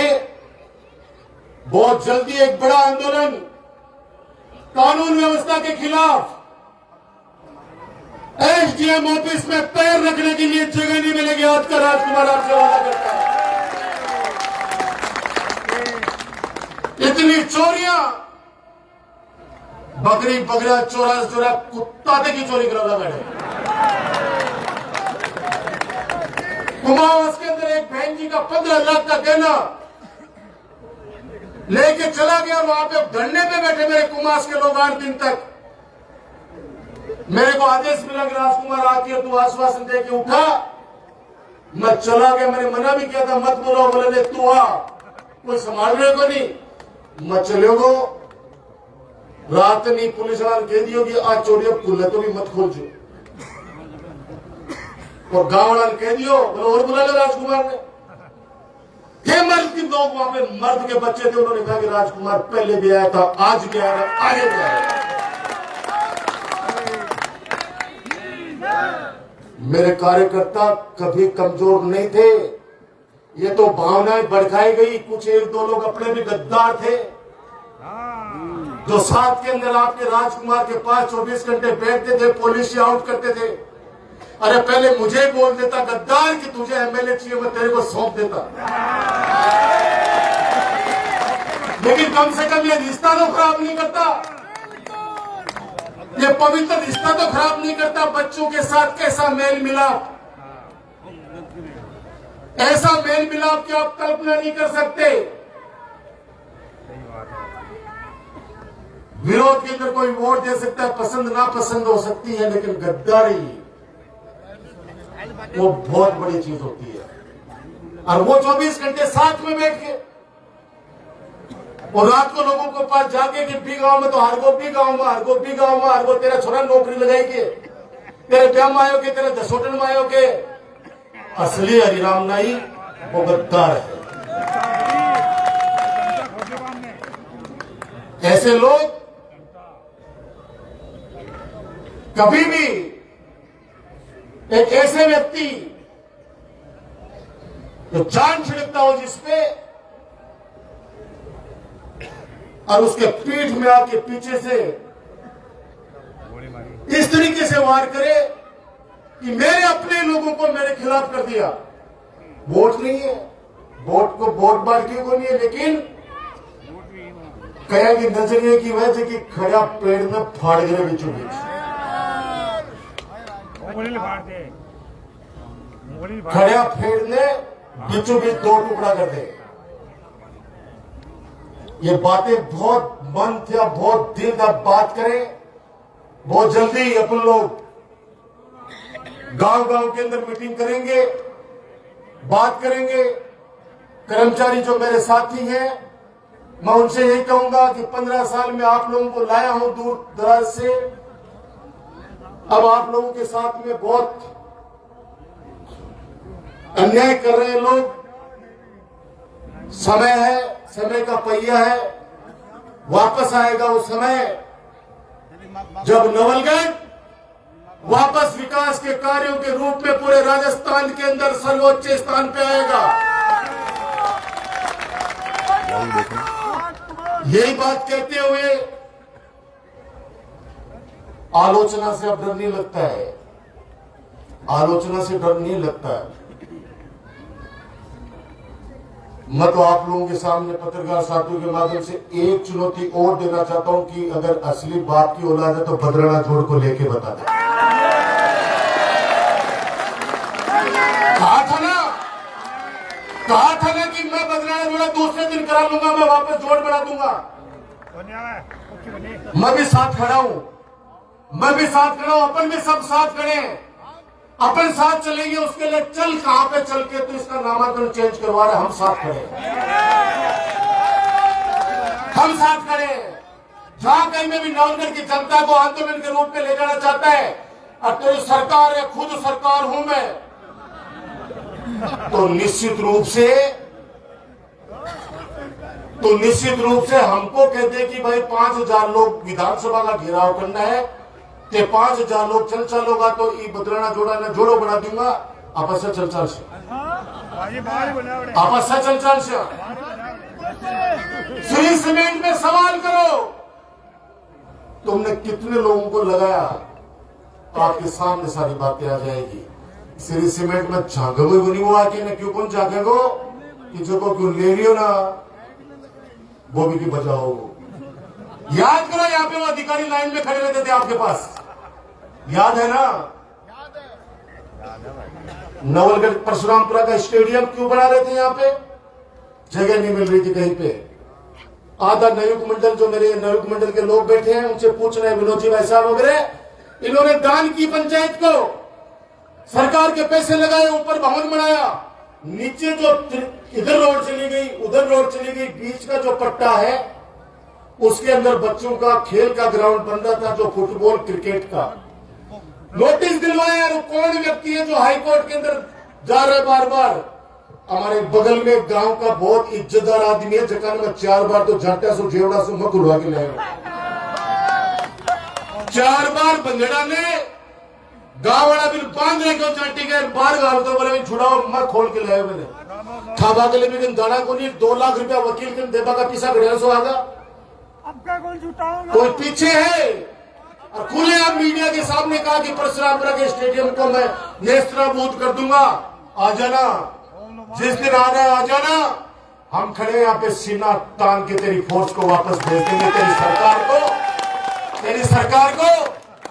बहुत जल्दी एक बड़ा आंदोलन कानून व्यवस्था के खिलाफ एसडीएम ऑफिस में पैर रखने के लिए जगह नहीं मिलेगी। आज का राजकुमार आपसे वादा करता है। इतनी चोरियां बकरी बकरा चोरा चोरा कुत्ता तक की चोरी करा मैंने। कुमाऊं के अंदर एक बहन जी का 15 लाख का गहना लेके चला गया, वहां पे धरने पे बैठे मेरे कुमास के लोग 8 दिन तक। मेरे को आदेश मिला कि राजकुमार आके तू आश्वासन दे के उठा। मैं चला गया, मैंने मना भी किया था मत बोलो, बोले तू आ, कोई संभाल रहे को नहीं। मैं चले गो रात नहीं पुलिस वाला कह दियो कि आज चोरी खुले तो भी मत खोल जो, और गांव वाला कह दियो बोलो और बुला लो राजकुमार ने। थे मर्द की लोग वहां पे, मर्द के बच्चे थे, उन्होंने कहा कि राजकुमार पहले भी आया था, आज भी आया, आगे भी आया। मेरे कार्यकर्ता कभी कमजोर नहीं थे, ये तो भावनाएं भड़काई गई। कुछ 1-2 लोग अपने भी गद्दार थे जो साथ के अंदर आपके राजकुमार के पास 24 घंटे बैठते थे, पॉलिसी आउट करते थे। अरे पहले मुझे बोल देता गद्दार कि तुझे एमएलए चाहिए, मैं तेरे को सौंप देता। लेकिन कम से कम ये रिश्ता तो खराब नहीं करता, ये पवित्र रिश्ता तो खराब नहीं करता। बच्चों के साथ कैसा मेल मिलाप, ऐसा मेल मिलाप की आप कल्पना नहीं कर सकते। विरोध के अंदर कोई वोट दे सकता है, पसंद ना पसंद हो सकती है, लेकिन गद्दारी वो बहुत बड़ी चीज होती है। और वो 24 घंटे साथ में बैठ के और रात को लोगों को पास जाके कि भी गांव में तो हरगो भी गांव में, हरगो भी गांव में, हरगो तेरा छोरा नौकरी लगाएगी, तेरे ब्याह में आयो के, तेरे दसोटन में आयो के। असली हरिराम नाई वो गद्दार है। ऐसे लोग कभी भी एक ऐसे व्यक्ति जो जान छिड़कता हो जिसपे और उसके पीठ में आके पीछे से इस तरीके से वार करे कि मेरे अपने लोगों को मेरे खिलाफ कर दिया। वोट नहीं है, वोट को वोट बांटने को नहीं है, लेकिन कया की नजरिए की वजह से कि खड़ा पेड़ में फाड़ गिरे बीचों बीच, खड़ा पेड़ ने बीचों बीच 2 टुकड़ा कर दे। ये बातें बहुत मन था, बहुत दिल का बात करें। बहुत जल्दी अपन लोग गांव-गांव के अंदर मीटिंग करेंगे, बात करेंगे। कर्मचारी जो मेरे साथी हैं, मैं उनसे यही कहूंगा कि 15 साल में आप लोगों को लाया हूं दूर दराज से। अब आप लोगों के साथ में बहुत अन्याय कर रहे हैं लोग। समय है, समय का पहिया है, वापस आएगा वो समय जब नवलगढ़ वापस विकास के कार्यों के रूप में पूरे राजस्थान के अंदर सर्वोच्च स्थान पे आएगा। यही बात कहते हुए आलोचना से अब डर नहीं लगता है, आलोचना से डर नहीं लगता है। मैं तो आप लोगों के सामने पत्रकार साथियों के माध्यम से एक चुनौती और देना चाहता हूं कि अगर असली बाप की औलाद है तो बदराना जोड़ को लेके बता दे। कहा था ना कि मैं बदराना जोड़ा दूसरे दिन करा लूंगा, मैं वापस जोड़ बना दूंगा। मैं भी साथ खड़ा हूं, मैं भी साथ खड़ा हूं, अपन भी सब साथ खड़े हैं। अपन साथ चलेंगे, उसके लिए चल कहां पे चल के तो इसका नामांकन चेंज करवा रहे, हम साथ खड़े हैं, हम साथ खड़े हैं। जहां कहीं में भी नवलगढ़ की जनता को आंदोलन के रूप में ले जाना चाहता है और तेरी सरकार है, खुद सरकार हूं मैं, तो निश्चित रूप से हमको कहते कि भाई 5000 लोग विधानसभा का घेराव करना है, ते 5000 लोग चल चलोगा तो ये बदराना जोड़ा ना जोड़ो बना दूंगा। आपस से चल चल से, आपस से चल चल से श्री सीमेंट में सवाल करो, तुमने कितने लोगों को लगाया, तो आपके सामने सारी बातें आ जाएगी। श्री सीमेंट में झांको बनी हुआ कि ना क्यों कौन झांकेगो कि जो को क्यों ले लियो ना वो भी की बचाओ। याद करो, यहाँ पे वो अधिकारी लाइन में खड़े रहते थे आपके पास, याद है ना? नवलगढ़ परशुरामपुरा का स्टेडियम क्यों बना रहे थे? यहाँ पे जगह नहीं मिल रही थी कहीं पे। आधा नयुक मंडल, जो मेरे नयुक मंडल के लोग बैठे हैं, उनसे पूछ रहे हैं, विनोद जी भाई साहब वगैरह, इन्होंने दान की पंचायत को, सरकार के पैसे लगाए, ऊपर भवन बनाया, नीचे जो इधर रोड चली गई, उधर रोड चली गई, बीच का जो पट्टा है उसके अंदर बच्चों का खेल का ग्राउंड बन रहा था, जो फुटबॉल क्रिकेट का। नोटिस दिलवाया, कौन व्यक्ति है जो हाईकोर्ट के अंदर जा रहे बार बार? हमारे बगल में गांव का बहुत इज्जतदार आदमी है, जगह में 4 बार तो झाटा सो जेवड़ा सो मत उड़वा के लाएगा। 4 बार बंदेड़ा ने गांव वाला बिल बांधने क्यों चाटी गए, बाहर गाँव तो बोले छुड़ाओ, मैं खोल के लाया मैंने खाबा के लिए भी दाना को नहीं, 2 लाख रुपया वकील के देवा का पीछा गया सो आगा। अब क्या कौन छुटाऊंगा? कोई पीछे है? और खुले आप मीडिया के सामने कहा कि परशुरामपुरा के स्टेडियम को मैं नेस्तनाबूद कर दूंगा, आ जाना, जिस दिन आ रहा है आ जाना, हम खड़े यहाँ पे सीना तान के तेरी फोर्स को वापस भेज देंगे। तेरी सरकार को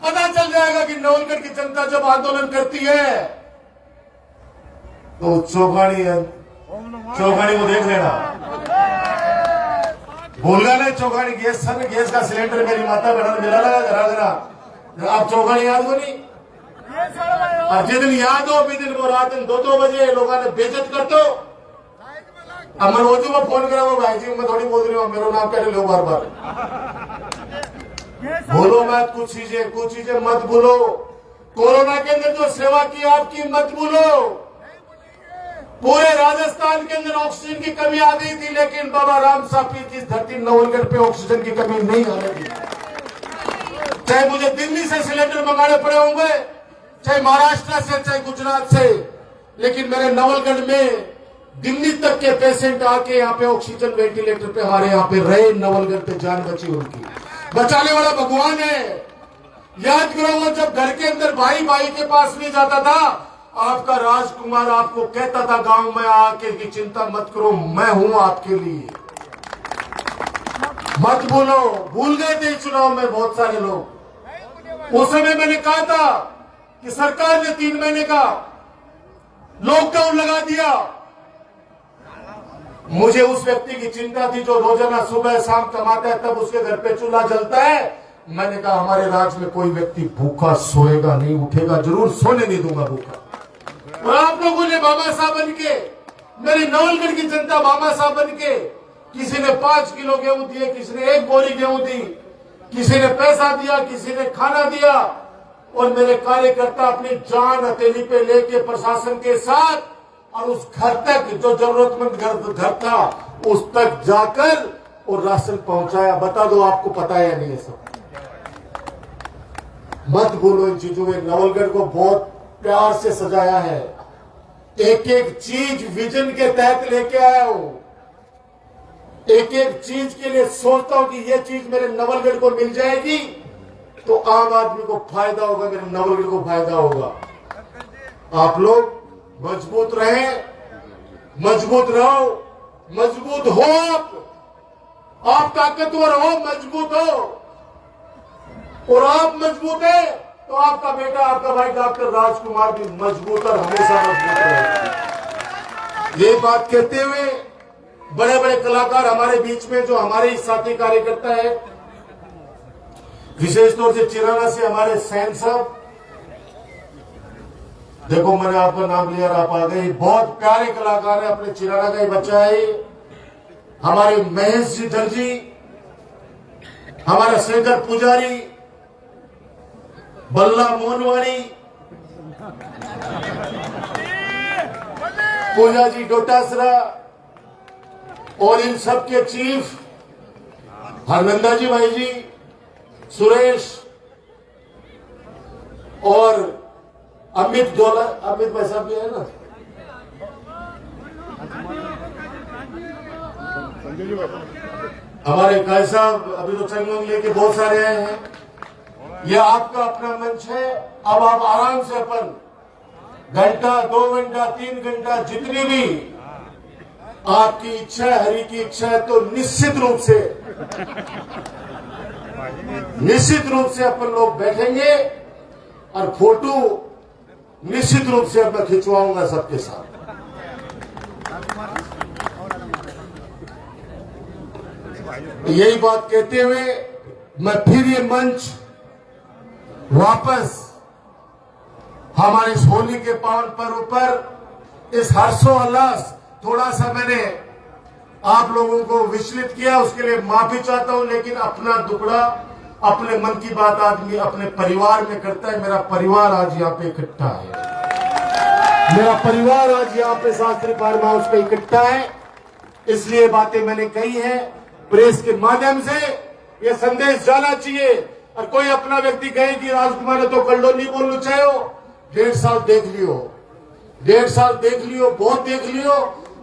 पता चल जाएगा कि नवलगढ़ की जनता जब आंदोलन करती है तो चौगानी को देख लेना। भूलगा नहीं चौगानी गैस, सर गैस का सिलेंडर मेरी माता बहन ने मिला लगा घरा घरा। आप चौगानी याद हो नहीं? और जिस दिन याद हो भी दिन वो रात 2-2 बजे लोगों ने बेइज्जत कर दो। अब मनोज को फोन करा, वो भाई जी मैं थोड़ी बोल रही हूँ, मेरा नाम कह रहे लो बार बार। बोलो मत, कुछ चीजें मत बोलो। कोरोना के अंदर जो सेवा की आपकी मत बोलो। पूरे राजस्थान के अंदर ऑक्सीजन की कमी आ गई थी, लेकिन बाबा राम साहब की धरती नवलगढ़ पे ऑक्सीजन की कमी नहीं आ रही थी। चाहे मुझे दिल्ली से सिलेंडर मंगाने पड़े होंगे, चाहे महाराष्ट्र से, चाहे गुजरात से, लेकिन मेरे नवलगढ़ में दिल्ली तक के पेशेंट आके यहाँ पे ऑक्सीजन वेंटिलेटर पे हमारे यहाँ पे रहे, नवलगढ़ पे जान बची उनकी। बचाने वाला भगवान है। याद करो, वो जब घर के अंदर भाई के पास नहीं जाता था, आपका राजकुमार आपको कहता था गांव में आके कि चिंता मत करो, मैं हूं आपके लिए। मत भूलो, भूल गए थे चुनाव में बहुत सारे लोग। उस समय मैंने कहा था कि सरकार ने 3 महीने का लॉकडाउन लगा दिया। मुझे उस व्यक्ति की चिंता थी जो रोजाना सुबह शाम कमाता है, तब उसके घर पे चूल्हा जलता है। मैंने कहा हमारे राज्य में कोई व्यक्ति भूखा सोएगा नहीं, उठेगा जरूर, सोने नहीं दूंगा भूखा। और आप लोगों ने मामा साहब बन के, मेरी नवलगढ़ की जनता मामा साहब बन के, किसी ने 5 किलो गेहूं दिए, किसी ने 1 बोरी गेहूं दी, किसी ने पैसा दिया, किसी ने खाना दिया। और मेरे कार्यकर्ता अपनी जान हथेली पे लेके प्रशासन के साथ और उस घर तक, जो जरूरतमंद घर था, उस तक जाकर और राशन पहुंचाया। बता दो आपको पता है या नहीं? ये सब मत भूलो इन चीजों में। नवलगढ़ को बहुत प्यार से सजाया है, एक चीज विजन के तहत लेके आया हूं। एक चीज के लिए सोचता हूं कि ये चीज मेरे नवलगढ़ को मिल जाएगी तो आम आदमी को फायदा होगा, मेरे नवलगढ़ को फायदा होगा। आप लोग मजबूत रहें, मजबूत रहो, मजबूत हो। आप ताकतवर हो, मजबूत हो। और आप मजबूत है तो आपका बेटा, आपका भाई डॉक्टर राजकुमार भी मजबूत और हमेशा मजबूत रहे। ये बात कहते हुए बड़े बड़े कलाकार हमारे बीच में, जो हमारे साथी कार्यकर्ता है, विशेष तौर से चिराना से हमारे सैन साहब, देखो मैंने आपका नाम लिया और आप आ गए। बहुत प्यारे कलाकार है, अपने चिराना का ही बच्चा है। हमारे महेश जी दर्जी, हमारा शेखर पुजारी, बल्ला मोनवाणी, पूजा जी डोटासरा, और इन सब के चीफ हरनंदा जी भाई जी, सुरेश और अमित डोला, अमित भाई साहब भी है ना, हमारे काय साहब अभी तो चंगोंग लेके बहुत सारे आए हैं। यह आपका अपना मंच है। अब आप आराम से अपन घंटा, 2 घंटा, 3 घंटा, जितनी भी आपकी इच्छा है, हरि की इच्छा है, तो निश्चित रूप से निश्चित रूप से अपन लोग बैठेंगे और फोटो निश्चित रूप से अब मैं खिंचवाऊंगा सबके साथ। यही बात कहते हुए मैं फिर ये मंच वापस हमारे इस होली के पावन पर्व पर इस हर्षोल्लास थोड़ा सा मैंने आप लोगों को विचलित किया, उसके लिए माफी चाहता हूं। लेकिन अपना दुखड़ा अपने मन की बात आदमी अपने परिवार में करता है। मेरा परिवार आज यहाँ पे इकट्ठा है, मेरा परिवार आज यहाँ पे शास्त्री फार्म हाउस पे इकट्ठा है। इसलिए बातें मैंने कही है, प्रेस के माध्यम से ये संदेश जाना चाहिए। और कोई अपना व्यक्ति कहे कि राजकुमार ने तो कल्लो नहीं बोलना चाहिए, 1.5 साल देख लियो, 1.5 साल देख लियो, बहुत देख लियो,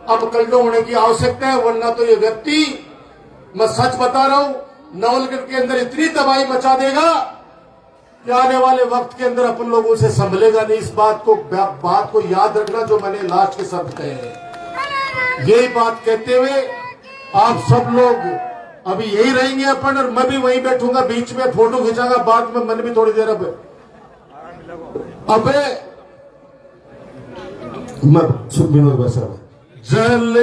अब कल्लो होने की आवश्यकता है। वरना तो ये व्यक्ति, मैं सच बता रहा हूं, नवलगढ़ के अंदर इतनी तबाही मचा देगा कि आने वाले वक्त के अंदर अपन लोगों से संभलेगा नहीं। इस बात को याद रखना जो मैंने लास्ट के शब्द कहे हैं। यही बात कहते हुए आप सब लोग अभी यही रहेंगे अपन, और मैं भी वहीं बैठूंगा, बीच में फोटो खिंचाऊंगा, बाद में मन भी थोड़ी देर अबे मैं जल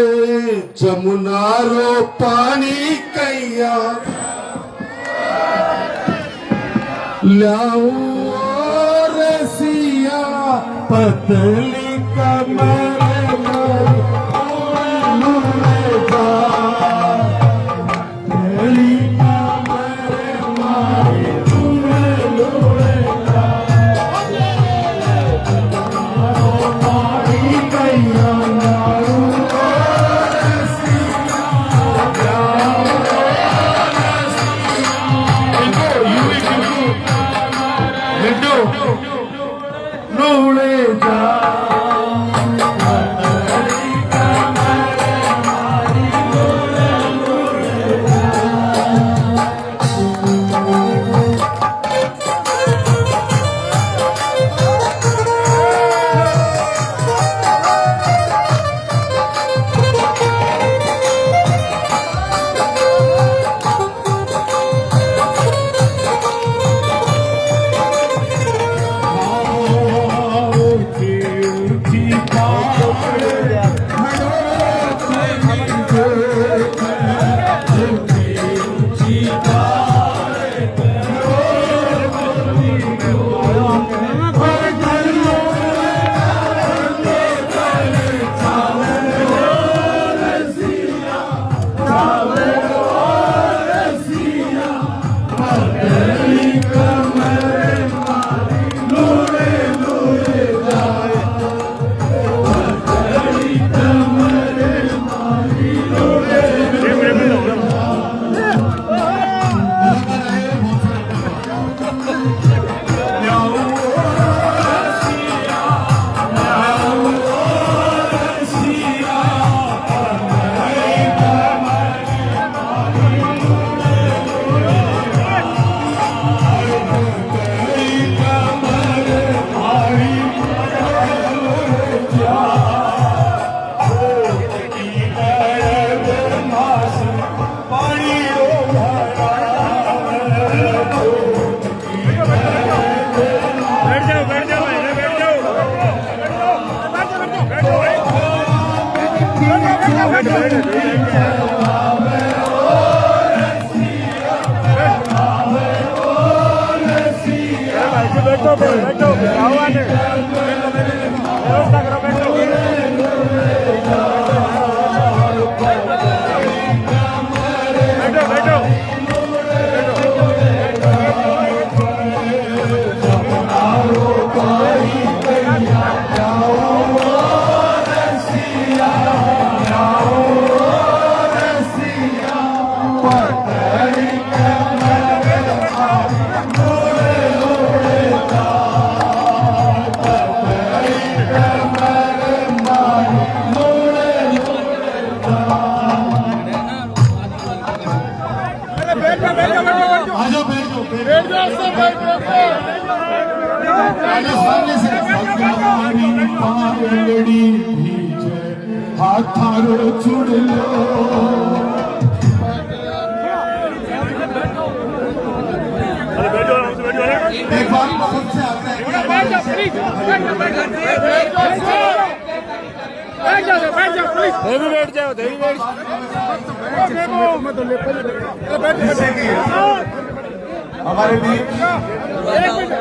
जमुना रो पानी कैया लाऊं रसिया पतली कमर हाथारो छुड़ लो एक बार सबसे आग्रह किया जिससे कि हमारे बीच